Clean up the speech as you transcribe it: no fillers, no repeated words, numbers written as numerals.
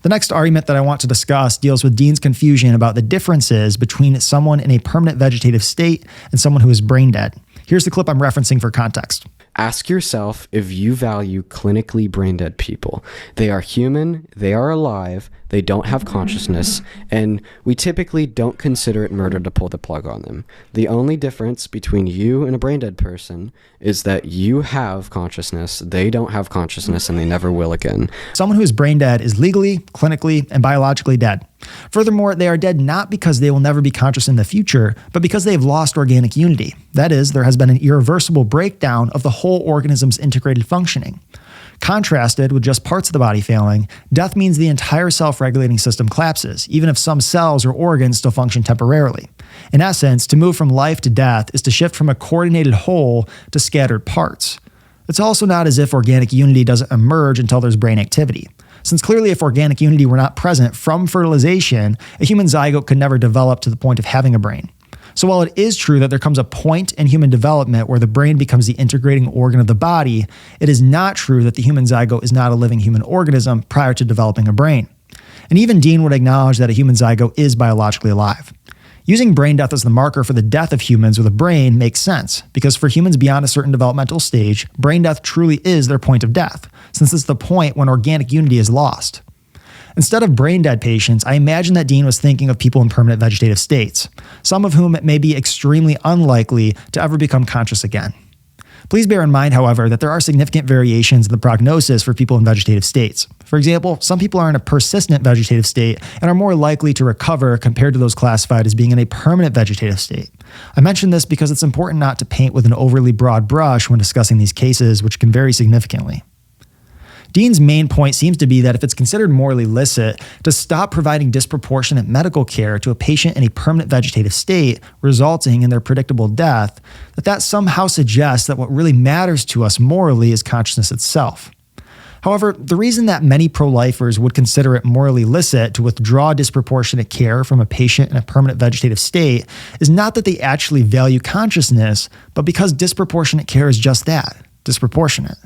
The next argument that I want to discuss deals with Dean's confusion about the differences between someone in a permanent vegetative state and someone who is brain dead. Here's the clip I'm referencing for context. Ask yourself if you value clinically brain dead people. They are human, they are alive, they don't have consciousness, and we typically don't consider it murder to pull the plug on them. The only difference between you and a brain dead person is that you have consciousness, they don't have consciousness, and they never will again. Someone who is brain dead is legally, clinically, and biologically dead. Furthermore, they are dead not because they will never be conscious in the future, but because they have lost organic unity. That is, there has been an irreversible breakdown of the whole organism's integrated functioning. Contrasted with just parts of the body failing, death means the entire self-regulating system collapses, even if some cells or organs still function temporarily. In essence, to move from life to death is to shift from a coordinated whole to scattered parts. It's also not as if organic unity doesn't emerge until there's brain activity. Since clearly if organic unity were not present from fertilization, a human zygote could never develop to the point of having a brain. So while it is true that there comes a point in human development where the brain becomes the integrating organ of the body, it is not true that the human zygote is not a living human organism prior to developing a brain. And even Dean would acknowledge that a human zygote is biologically alive. Using brain death as the marker for the death of humans with a brain makes sense, because for humans beyond a certain developmental stage, brain death truly is their point of death, since it's the point when organic unity is lost. Instead of brain dead patients, I imagine that Dean was thinking of people in permanent vegetative states, some of whom may be extremely unlikely to ever become conscious again. Please bear in mind, however, that there are significant variations in the prognosis for people in vegetative states. For example, some people are in a persistent vegetative state and are more likely to recover compared to those classified as being in a permanent vegetative state. I mention this because it's important not to paint with an overly broad brush when discussing these cases, which can vary significantly. Dean's main point seems to be that if it's considered morally licit to stop providing disproportionate medical care to a patient in a permanent vegetative state, resulting in their predictable death, that somehow suggests that what really matters to us morally is consciousness itself. However, the reason that many pro-lifers would consider it morally licit to withdraw disproportionate care from a patient in a permanent vegetative state is not that they actually value consciousness, but because disproportionate care is just that, disproportionate.